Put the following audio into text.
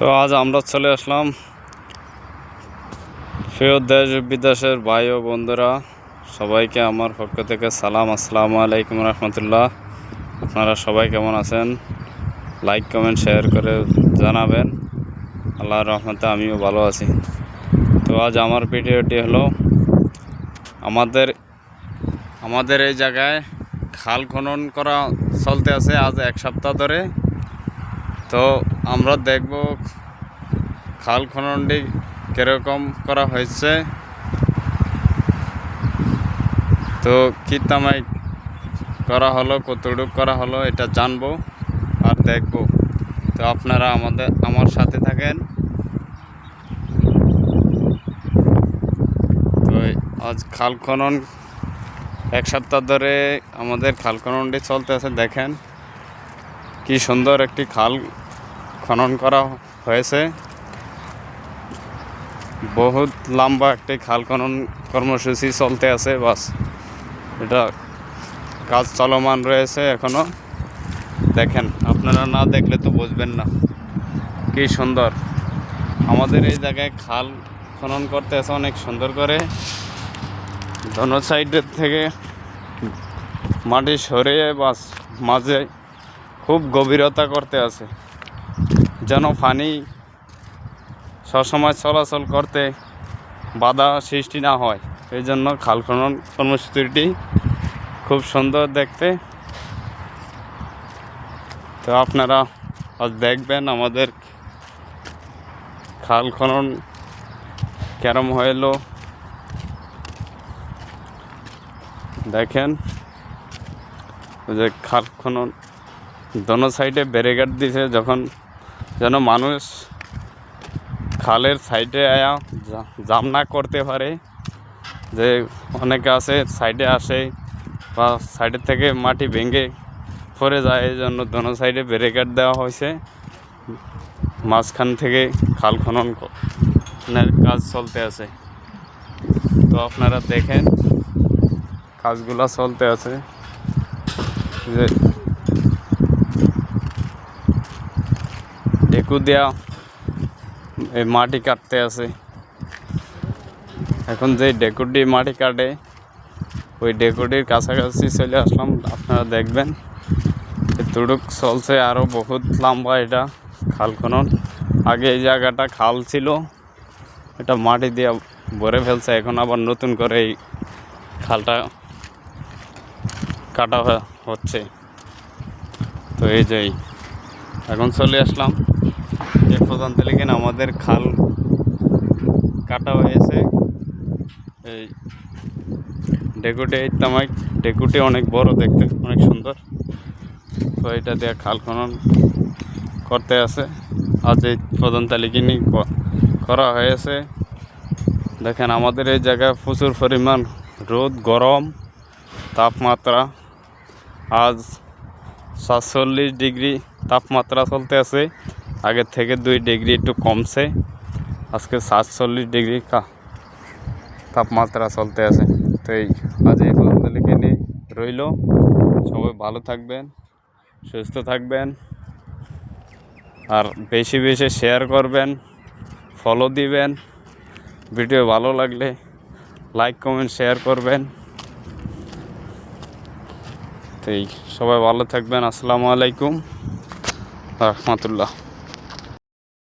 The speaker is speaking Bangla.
তো আজ আমরা চলে আসলাম প্রিয় দেশ বিদেশের ভাই ও বন্ধুরা, সবাইকে আমার পক্ষ থেকে সালাম। আসসালামু আলাইকুম রহমতুল্লাহ। আপনারা সবাই কেমন আছেন? লাইক কমেন্ট শেয়ার করে জানাবেন। আল্লাহর রহমতে আমিও ভালো আছি। তো আজ আমার ভিডিওটি হলো আমাদের এই জায়গায় খাল খনন করা চলতে আছে আজ এক সপ্তাহ ধরে। তো আমরা দেখব খাল খননটি কীরকম করা হয়েছে, তো কী তামাই করা হলো, কতটুকু করা হলো এটা জানবো আর দেখব। তো আপনারা আমার সাথে থাকেন। তো আজ খাল খনন এক সপ্তাহ ধরে আমাদের খাল খননটি চলতে আছে। দেখেন কি সুন্দর একটি খাল খনন করা হয়েছে। বহুত লম্বা একটি খাল খনন কর্মসূচি চলতে আছে। বাস এটা কাজ চলমান রয়েছে এখনো। দেখেন, আপনারা না দেখলে তো বুঝবেন না কি সুন্দর। আমাদের এই জায়গায় খাল খনন করতে আছে অনেক সুন্দর করে। দোনো সাইডের থেকে মাটি সরিয়ে বাস মাঝে খুব গভীরতা করতে আছে, যেন পানি সবসময় চলাচল করতে বাধা সৃষ্টি না হয়। এই জন্য খাল খনন কর্মসূচিটি খুব সুন্দর দেখতে। তো আপনারা আজ দেখবেন আমাদের খাল খনন কেরম হইলো। দেখেন যে খাল খনন দোনো সাইডে ব্যারিকেড দিয়েছে, যখন যেন মানুষ খালের সাইডে আয়া জাম না করতে পারে। যে অনেকে আছে সাইডে আসে বা সাইডের থেকে মাটি ভেঙে পড়ে যায়, এই জন্য দোনো সাইডে ব্যারিকেড দেওয়া হয়েছে। মাঝখান থেকে খাল খননের কাজ চলতে আছে। তো আপনারা দেখেন কাজগুলো চলতে আছে। যে ঢেকু দেওয়া এই মাটি কাটতে আছে। এখন যে ডেকুটি মাটি কাটে ওই ডেকুটির কাছাকাছি চলে আসলাম। আপনারা দেখবেন তুড়ুক চলছে, আরও বহুত লম্বা এটা খাল খনন। আগে এই জায়গাটা খাল ছিল, এটা মাটি দিয়ে ভরে ফেলছে। এখন আবার নতুন করে এই খালটা কাটা হচ্ছে। তো এই যে এখন চলে আসলাম এই প্রধান তালিকায় আমাদের খাল কাটা হয়েছে। এই ডেকুটি তামাই ডেকুটি অনেক বড়, দেখতে অনেক সুন্দর। তো এটা দিয়ে খাল খনন করতে আছে। আজ এই প্রধান তালিকা নিয়ে করা হয়েছে। দেখেন আমাদের এই জায়গায় প্রচুর পরিমাণ রোদ, গরম তাপমাত্রা। আজ 47 ডিগ্রি তাপমাত্রা চলতে আছে। আগের থেকে 2 ডিগ্রি একটু কমছে। আজকে 47 ডিগ্রি তাপমাত্রা চলতে আছে। তো এই আজ এই পর্যন্ত লিখে নিয়ে রইল। সবাই ভালো থাকবেন, সুস্থ থাকবেন, আর বেশি বেশি শেয়ার করবেন, ফলো দিবেন। ভিডিও ভালো লাগলে লাইক কমেন্ট শেয়ার করবেন। তো সবাই ভালো থাকবেন। আসসালামু আলাইকুম রহমতুল্লাহ।